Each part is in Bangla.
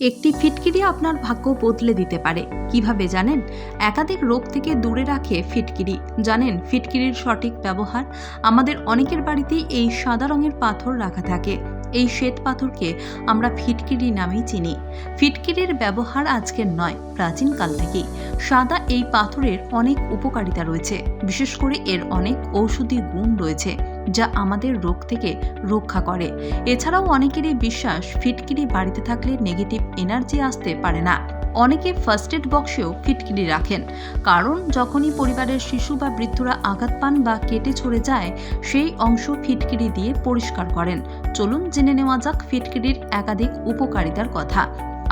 একটি ফিটকিরি আপনার ভাগ্য বদলে দিতে পারে। কিভাবে জানেন? একাধিক রোগ থেকে দূরে রাখে ফিটকিরি। জানেন ফিটকিরির সঠিক ব্যবহার? আমাদের অনেকের বাড়িতেই এই সাদা রঙের পাথর রাখা থাকে। এই শ্বেত পাথরকে আমরা ফিটকিরি নামেই চিনি। ফিটকিরির ব্যবহার আজকের নয়, প্রাচীনকাল থেকেই। সাদা এই পাথরের অনেক উপকারিতা রয়েছে, বিশেষ করে এর অনেক ঔষধি গুণ রয়েছে যা আমাদের রোগ থেকে রক্ষা করে। এছাড়াও অনেকেরই বিশ্বাস ফিটকিরি বাড়িতে থাকলে নেগেটিভ এনার্জি আসতে পারে না। অনেকে ফার্স্ট এড বক্সেও ফিটকিরি রাখেন, কারণ যখনই পরিবারের শিশু বা বৃদ্ধরা আঘাত পান বা কেটে ছড়ে যায়, সেই অংশ ফিটকিরি দিয়ে পরিষ্কার করেন। চলুন জেনে নেওয়া যাক ফিটকিরির একাধিক উপকারিতার কথা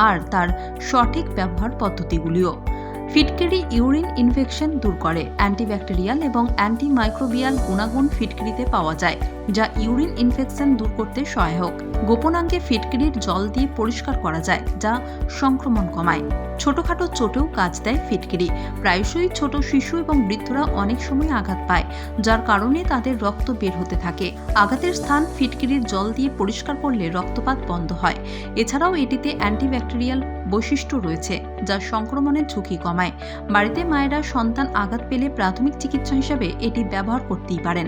আর তার সঠিক ব্যবহার পদ্ধতিগুলিও। ফিটকিরি ইউরিন ইনফেকশন দূর করে। অ্যান্টিব্যাকটেরিয়াল এবং অ্যান্টিমাইক্রোবিয়াল গুণাগুণ ফিটকিরিতে পাওয়া যায়, যা ইউরিন ইনফেকশন দূর করতে সহায়ক। গোপনাঙ্গে ফিটকিরির জল দিয়ে পরিষ্কার করা যায়, যা সংক্রমণ কমায়। ছোটখাটো চোটেও কাজ দেয় ফিটকিরি। প্রায়শই ছোট শিশু এবং বৃদ্ধরা অনেক সময় আঘাত পায়, যার কারণে তাদের রক্ত বের হতে থাকে। আঘাতের স্থান ফিটকিরির জল দিয়ে পরিষ্কার করলে রক্তপাত বন্ধ হয়। এছাড়াও এটিতে অ্যান্টিব্যাকটেরিয়াল বৈশিষ্ট্য রয়েছে, যা সংক্রমণের ঝুঁকি কমায়। বাড়িতে মায়েরা সন্তান আঘাত পেলে প্রাথমিক চিকিৎসা হিসেবে এটি ব্যবহার করতেই পারেন।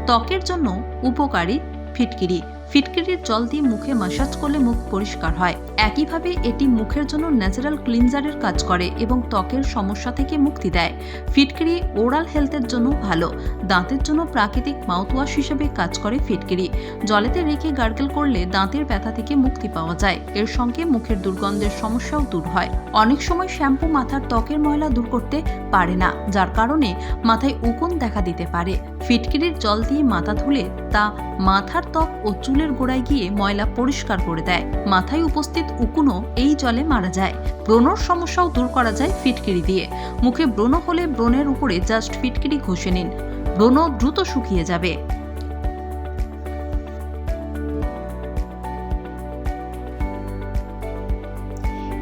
ত্বকের জন্য উপকারী ফিটকিরি। ফিটকিরির জল দিয়ে মুখে ম্যাসাজ করলে মুখ পরিষ্কার হয়। একইভাবে এটি মুখের জন্য ন্যাচারাল ক্লিনজারের কাজ করে এবং ত্বকের সমস্যা থেকে মুক্তি দেয়। ফিটকিরি ওরাল হেলথের জন্য ভালো। দাঁতের জন্য প্রাকৃতিক মাউথওয়াশ হিসেবে কাজ করে ফিটকিরি। জলেতে রেখে গার্গল করলে দাঁতের ব্যথা থেকে মুক্তি পাওয়া যায়। এর সঙ্গে মুখের দুর্গন্ধের সমস্যাও দূর হয়। অনেক সময় শ্যাম্পু মাথার ত্বকের ময়লা দূর করতে পারে না, যার কারণে মাথায় উকুন দেখা দিতে পারে। ফিটকিরির জল দিয়ে মাথা ধুলে তা মাথার ত্বক ও চুলের গোড়ায় গিয়ে ময়লা পরিষ্কার করে দেয়। মাথায় উপস্থিত উকুনও এই জলে মারা যায়। ব্রণর সমস্যাও দূর করা যায় ফিটকিরি দিয়ে। মুখে ব্রণ হলে ব্রণের উপরে জাস্ট ফিটকিরি ঘষে নিন, ব্রণ দ্রুত শুকিয়ে যাবে।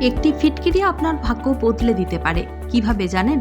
একটি ফিটকিরি আপনার ভাগ্য বদলে দিতে পারে। কিভাবে জানেন?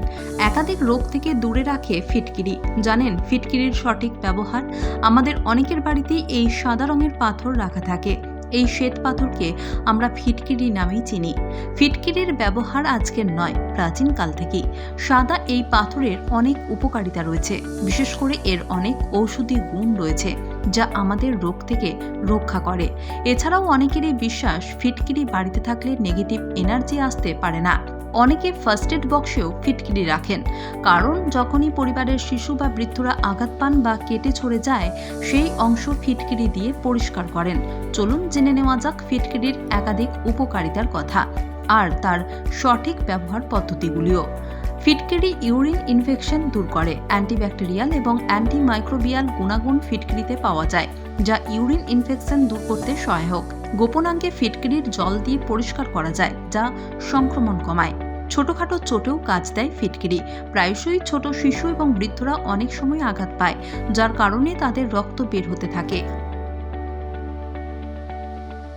একাধিক রোগ থেকে দূরে রাখে ফিটকিরি। জানেন ফিটকিরির সঠিক ব্যবহার? আমাদের অনেকের বাড়িতেই এই সাদা রঙের পাথর রাখা থাকে। এই শ্বেত পাথরকে আমরা ফিটকিরি নামেই চিনি। ফিটকিরির ব্যবহার আজকের নয়, প্রাচীনকাল থেকেই। সাদা এই পাথরের অনেক উপকারিতা রয়েছে, বিশেষ করে এর অনেক ঔষধি গুণ রয়েছে যা আমাদের রোগ থেকে রক্ষা করে। এছাড়াও অনেকেরই বিশ্বাস ফিটকিরি বাড়িতে থাকলে নেগেটিভ এনার্জি আসতে পারে না। অনেকে ফার্স্ট এড বক্সেও ফিটকিরি রাখেন, কারণ যখনই পরিবারের শিশু বা বৃদ্ধরা আঘাত পান বা কেটে ছড়ে যায়, সেই অংশ ফিটকিরি দিয়ে পরিষ্কার করেন। চলুন জেনে নেওয়া যাক ফিটকিরির একাধিক উপকারিতার কথা আর তার সঠিক ব্যবহার পদ্ধতিগুলিও। ফিটকিরি ইউরিন ইনফেকশন দূর করে। অ্যান্টিব্যাকটেরিয়াল এবং অ্যান্টিমাইক্রোবিয়াল গুণাগুণ ফিটকিরিতে পাওয়া যায়, যা ইউরিন ইনফেকশন দূর করতে সহায়ক। গোপনাঙ্গে ফিটকিরির জল দিয়ে পরিষ্কার করা যায়, যা সংক্রমণ কমায়। ছোটখাটো চোটেও কাজ দেয় ফিটকিরি। প্রায়শই ছোট শিশু এবং বৃদ্ধরা অনেক সময় আঘাত পায়, যার কারণে তাদের রক্ত বের হতে থাকে।